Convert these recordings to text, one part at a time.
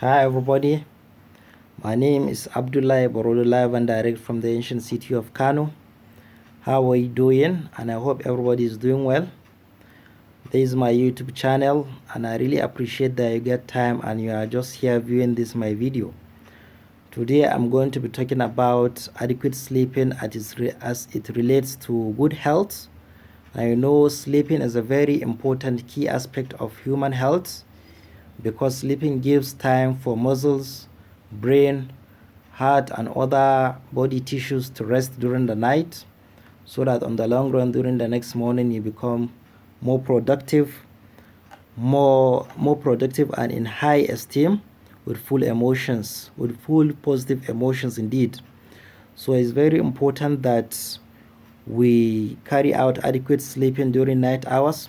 Hi everybody, my name is Abdullah Borolo, live and direct from the ancient city of Kano. How are you doing? And I hope everybody is doing well. This is my YouTube channel and I really appreciate that you get time and you are just here viewing this my video. Today I'm going to be talking about adequate sleeping as it relates to good health. I know sleeping is a very important key aspect of human health because sleeping gives time for muscles, brain, heart and other body tissues to rest during the night, so that on the long run during the next morning you become more productive, more productive and in high esteem with full positive emotions indeed. So it's very important that we carry out adequate sleeping during night hours.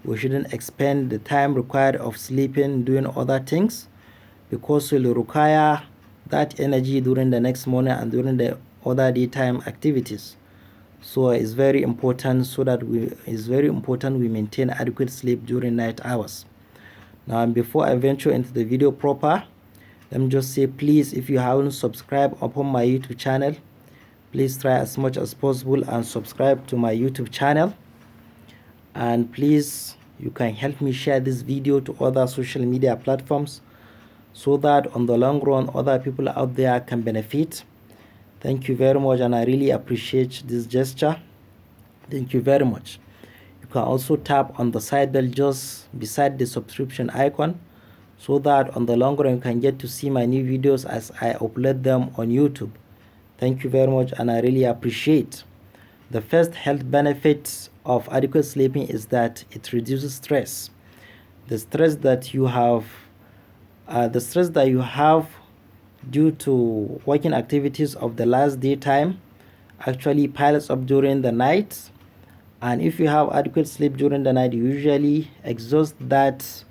We shouldn't expend the time required of sleeping doing other things, because we'll require that energy during the next morning and during the other daytime activities. So it's very important we maintain adequate sleep during night hours. Now before I venture into the video proper, let me just say, please, if you haven't subscribed upon my YouTube channel, please try as much as possible and subscribe to my YouTube channel. And please, you can help me share this video to other social media platforms so that on the long run other people out there can benefit. Thank you very much, and I really appreciate this gesture. Thank you very much. You can also tap on the side bell just beside the subscription icon so that on the long run you can get to see my new videos as I upload them on YouTube. Thank you very much, and I really appreciate. The first health benefit of adequate sleeping is that it reduces stress. The stress that you have due to working activities of the last daytime actually piles up during the night, and if you have adequate sleep during the night, you usually exhaust that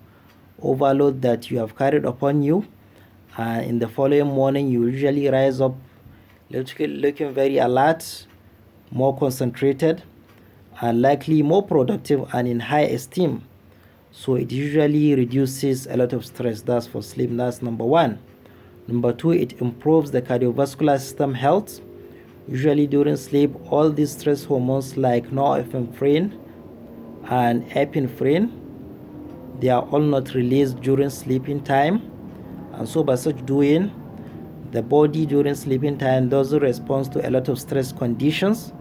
overload that you have carried upon you, and in the following morning you usually rise up looking very alert, more concentrated, and likely more productive and in high esteem. So it usually reduces a lot of stress. That's for sleep. That's number one. Number two, it improves the cardiovascular system health. Usually during sleep, all these stress hormones like norepinephrine and epinephrine, they are all not released during sleeping time, and so by such doing, the body during sleeping time doesn't respond to a lot of stress conditions,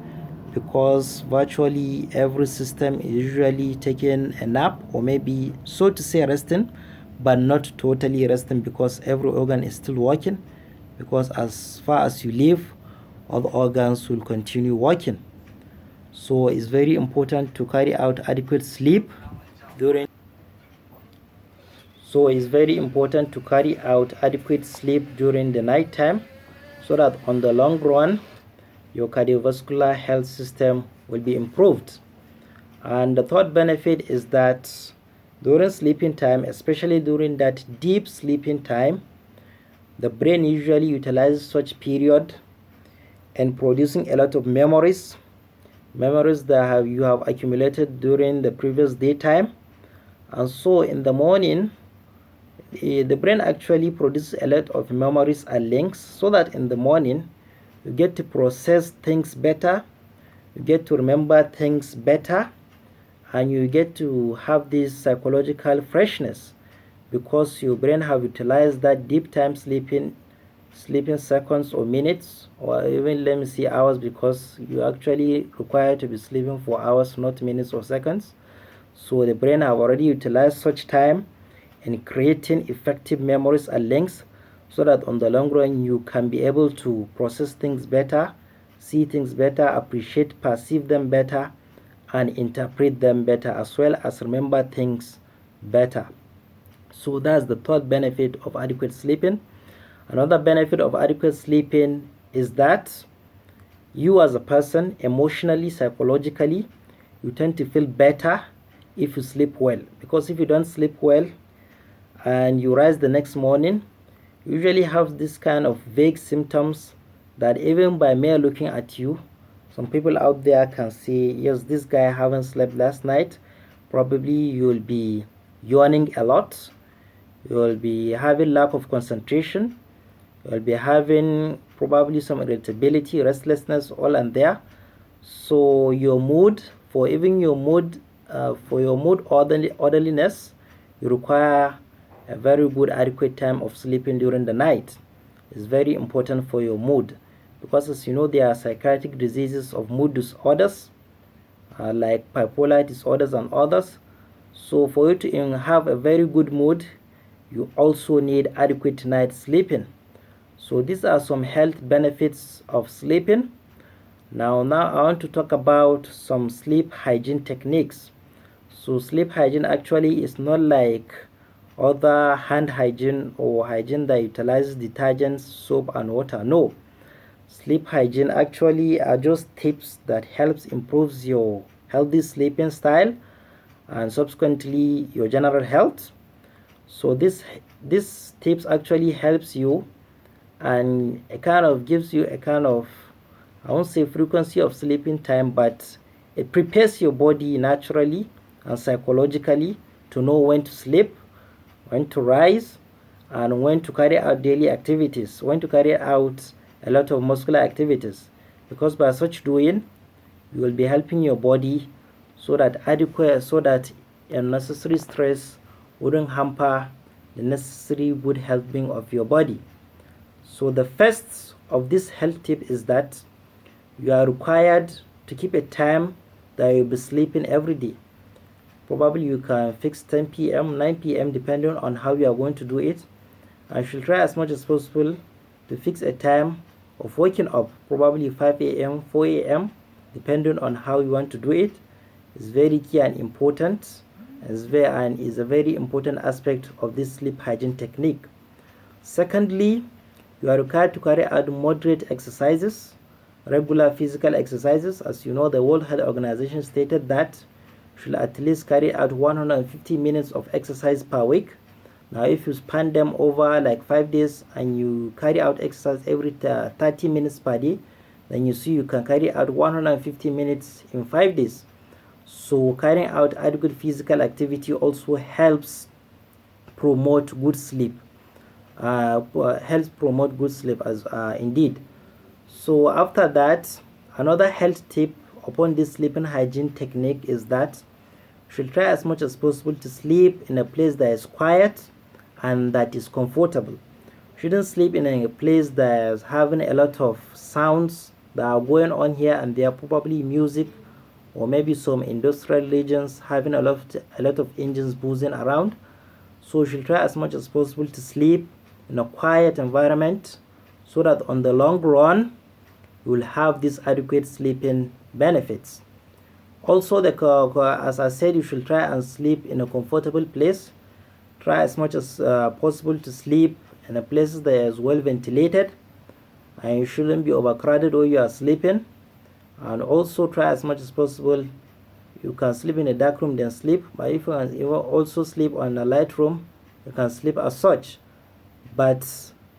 because virtually every system is usually taking a nap, or maybe so to say resting, but not totally resting, because every organ is still working, because as far as you live, all the organs will continue working. So it's very important to carry out adequate sleep during the night time, so that on the long run your cardiovascular health system will be improved. And the third benefit is that during sleeping time, especially during that deep sleeping time, the brain usually utilizes such period in producing a lot of memories that you have accumulated during the previous daytime. And so in the morning, the brain actually produces a lot of memories and links, so that in the morning you get to process things better, you get to remember things better, and you get to have this psychological freshness, because your brain have utilized that deep time sleeping seconds or minutes, or even let me see hours, because you actually require to be sleeping for hours, not minutes or seconds. So the brain have already utilized such time in creating effective memories and links, so that on the long run you can be able to process things better, see things better, appreciate, perceive them better, and interpret them better, as well as remember things better. So that's the third benefit of adequate sleeping. Another benefit of adequate sleeping is that you as a person, emotionally, psychologically, you tend to feel better if you sleep well, because if you don't sleep well and you rise the next morning, you usually have this kind of vague symptoms that even by mere looking at you, some people out there can say, yes, this guy haven't slept last night. Probably you'll be yawning a lot, you will be having lack of concentration, you will be having probably some irritability, restlessness, all and there. So your mood, for even your mood, orderliness, you require a very good adequate time of sleeping during the night. It's very important for your mood, because as you know, there are psychiatric diseases of mood disorders, like bipolar disorders and others. So for you to have a very good mood, you also need adequate night sleeping. So these are some health benefits of sleeping. Now I want to talk about some sleep hygiene techniques. So sleep hygiene actually is not like other hand hygiene or hygiene that utilizes detergents, soap and water. No. Sleep hygiene actually are just tips that helps improves your healthy sleeping style and subsequently your general health. So this tips actually helps you, and it kind of gives you a kind of, I won't say frequency of sleeping time, but it prepares your body naturally and psychologically to know when to sleep, when to rise, and when to carry out daily activities, when to carry out a lot of muscular activities. Because by such doing, you will be helping your body so that unnecessary stress wouldn't hamper the necessary good health being of your body. So the first of this health tip is that you are required to keep a time that you'll be sleeping every day. Probably you can fix 10 p.m., 9 p.m. depending on how you are going to do it. I should try as much as possible to fix a time of waking up, probably 5 a.m., 4 a.m., depending on how you want to do it. It's very key and important, and is a very important aspect of this sleep hygiene technique. Secondly, you are required to carry out moderate exercises, regular physical exercises. As you know, the World Health Organization stated that you should at least carry out 150 minutes of exercise per week. Now, if you span them over like 5 days and you carry out exercise every 30 minutes per day, then you see you can carry out 150 minutes in 5 days. So carrying out adequate physical activity also helps promote good sleep. Helps promote good sleep as indeed. So after that, another health tip upon this sleeping hygiene technique is that you should try as much as possible to sleep in a place that is quiet and that is comfortable. You shouldn't sleep in a place that is having a lot of sounds that are going on here and there, probably music or maybe some industrial regions having a lot of engines buzzing around. So you should try as much as possible to sleep in a quiet environment so that on the long run you will have these adequate sleeping benefits. Also, as I said, you should try and sleep in a comfortable place. Try as much as possible to sleep in a place that is well ventilated, and you shouldn't be overcrowded while you are sleeping. And also try as much as possible, you can sleep in a dark room then sleep, but if you also sleep on a light room, you can sleep as such. But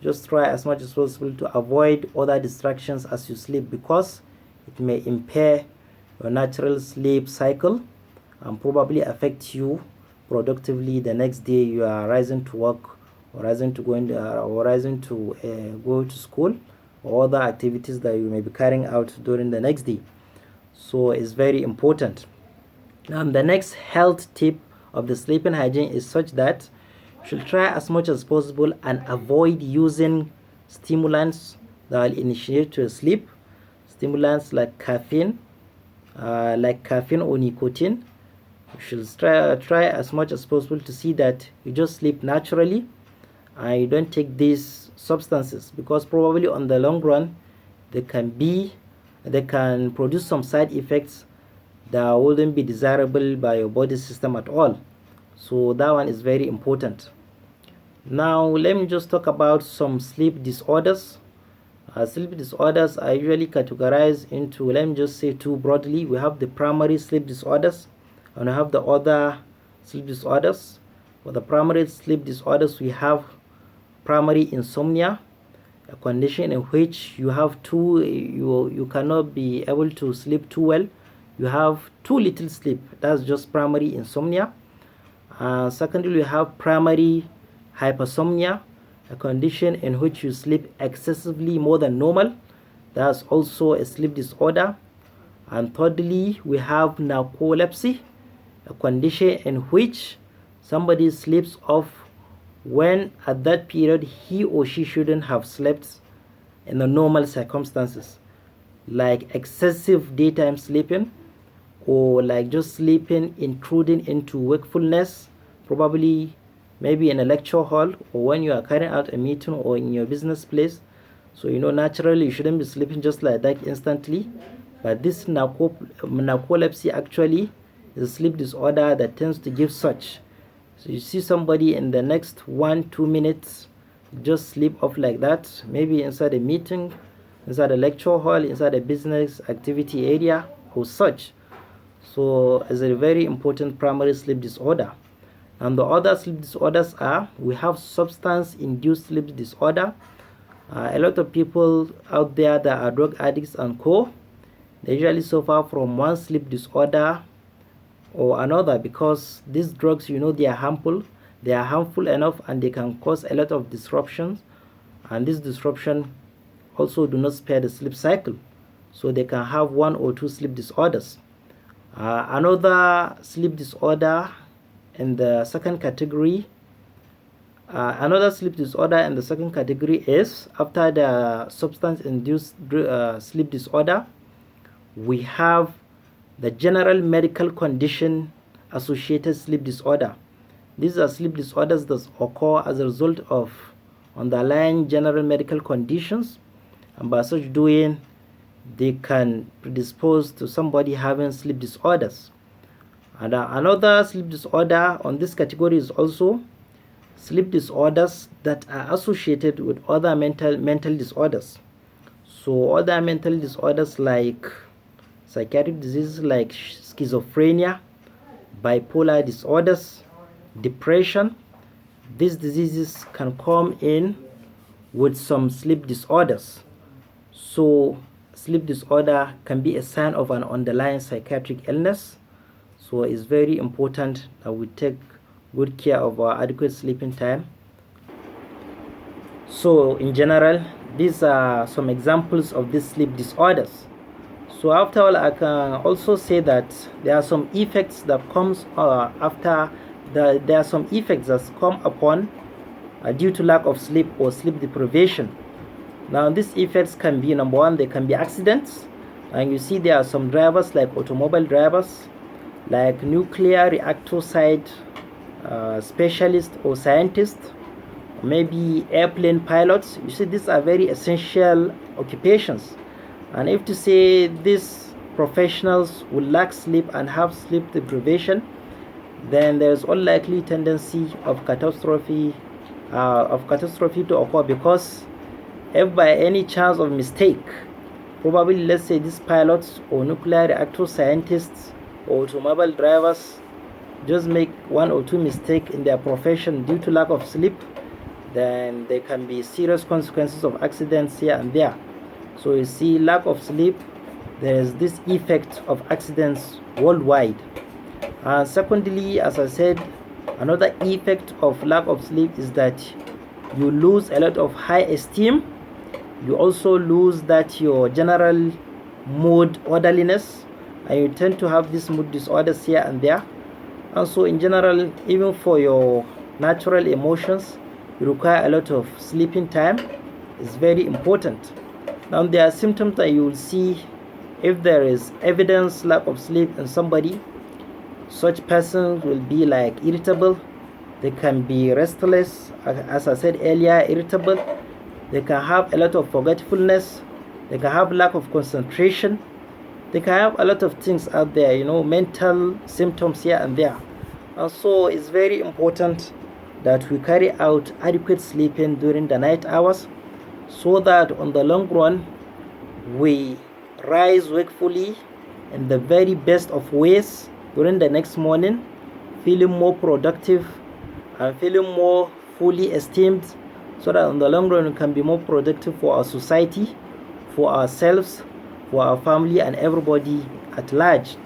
just try as much as possible to avoid other distractions as you sleep, because it may impair your natural sleep cycle and probably affect you productively the next day you are rising to work, or rising to go to school, or other activities that you may be carrying out during the next day. So it's very important. And the next health tip of the sleeping hygiene is such that you should try as much as possible and avoid using stimulants that will initiate your sleep. Stimulants like caffeine or nicotine. You should try as much as possible to see that you just sleep naturally and you don't take these substances, because probably on the long run they can produce some side effects that wouldn't be desirable by your body system at all. So that one is very important. Now let me just talk about some sleep disorders. Sleep disorders are usually categorized into, let me just say, two broadly. We have the primary sleep disorders and we have the other sleep disorders. For the primary sleep disorders, we have primary insomnia, a condition in which you cannot be able to sleep too well. You have too little sleep. That's just primary insomnia. Secondly, we have primary hypersomnia, a condition in which you sleep excessively more than normal. That's also a sleep disorder. And thirdly, we have narcolepsy, a condition in which somebody sleeps off when at that period he or she shouldn't have slept in the normal circumstances, like excessive daytime sleeping, or like just sleeping intruding into wakefulness, probably maybe in a lecture hall or when you are carrying out a meeting or in your business place. So naturally you shouldn't be sleeping just like that instantly, but this narcolepsy actually is a sleep disorder that tends to give such. So you see somebody in the next 1-2 minutes just sleep off like that, maybe inside a meeting, inside a lecture hall, inside a business activity area or such. So it's a very important primary sleep disorder. And the other sleep disorders are, we have substance induced sleep disorder. A lot of people out there that are drug addicts and co, they usually suffer from one sleep disorder or another, because these drugs, they are harmful enough, and they can cause a lot of disruptions, and this disruption also do not spare the sleep cycle, so they can have 1 or 2 sleep disorders. Another sleep disorder in the second category is, after the substance induced sleep disorder, we have the general medical condition associated sleep disorder. These are sleep disorders that occur as a result of underlying general medical conditions, and by such doing they can predispose to somebody having sleep disorders. And another sleep disorder on this category is also sleep disorders that are associated with other mental disorders. So other mental disorders like psychiatric diseases like schizophrenia, bipolar disorders, depression, these diseases can come in with some sleep disorders. So sleep disorder can be a sign of an underlying psychiatric illness. So it's very important that we take good care of our adequate sleeping time. So in general, these are some examples of these sleep disorders. So after all, I can also say that there are some effects that comes there are some effects that come upon due to lack of sleep or sleep deprivation. Now these effects can be, number one, they can be accidents, and you see there are some drivers like automobile drivers, like nuclear reactor site specialists or scientists, maybe airplane pilots. You see, these are very essential occupations, and if to say these professionals will lack sleep and have sleep deprivation, then there's unlikely tendency of catastrophe to occur, because if by any chance of mistake, probably let's say these pilots or nuclear reactor scientists or automobile drivers just make 1 or 2 mistakes in their profession due to lack of sleep, then there can be serious consequences of accidents here and there. So you see, lack of sleep, there is this effect of accidents worldwide. And secondly, as I said, another effect of lack of sleep is that you lose a lot of high esteem. You also lose that your general mood orderliness, and you tend to have these mood disorders here and there. And so in general, even for your natural emotions, you require a lot of sleeping time. It's very important. Now there are symptoms that you will see if there is evidence lack of sleep in somebody. Such persons will be like irritable, they can be restless, as I said earlier, irritable, they can have a lot of forgetfulness, they can have lack of concentration, they can have a lot of things out there, mental symptoms here and there. And so it's very important that we carry out adequate sleeping during the night hours, so that on the long run we rise wakefully in the very best of ways during the next morning, feeling more productive and feeling more fully esteemed, so that in the long run we can be more productive for our society, for ourselves, for our family, and everybody at large.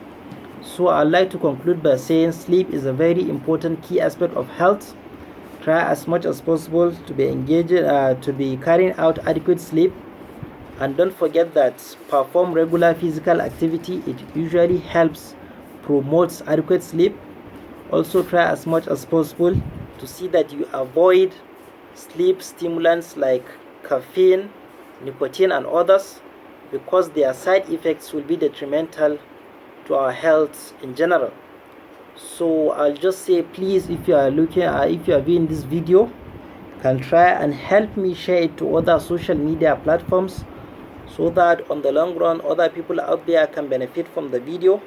So I'd like to conclude by saying sleep is a very important key aspect of health. try as much as possible to be to be carrying out adequate sleep, and don't forget that perform regular physical activity. It usually helps promotes adequate sleep. Also try as much as possible to see that you avoid sleep stimulants like caffeine, nicotine and others, because their side effects will be detrimental to our health in general. So I'll just say, please, if you are viewing this video, can try and help me share it to other social media platforms, so that on the long run other people out there can benefit from the video.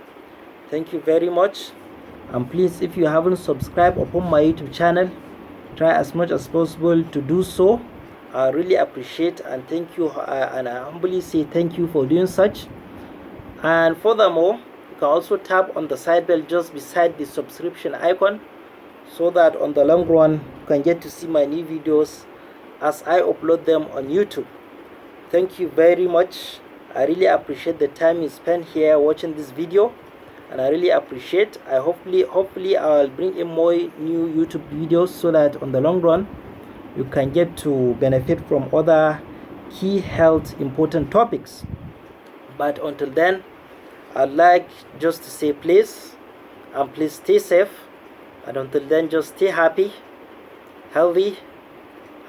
Thank you very much. And please, if you haven't subscribed upon my YouTube channel, try as much as possible to do so. I really appreciate and thank you, and I humbly say thank you for doing such. And furthermore, you can also tap on the side bell just beside the subscription icon, so that on the long run you can get to see my new videos as I upload them on YouTube. Thank you very much. I really appreciate the time you spent here watching this video, and I really appreciate. Hopefully I'll bring in more new YouTube videos, so that on the long run you can get to benefit from other key health important topics. But until then, I'd like just to say please stay safe, and until then just stay happy, healthy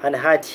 and hearty.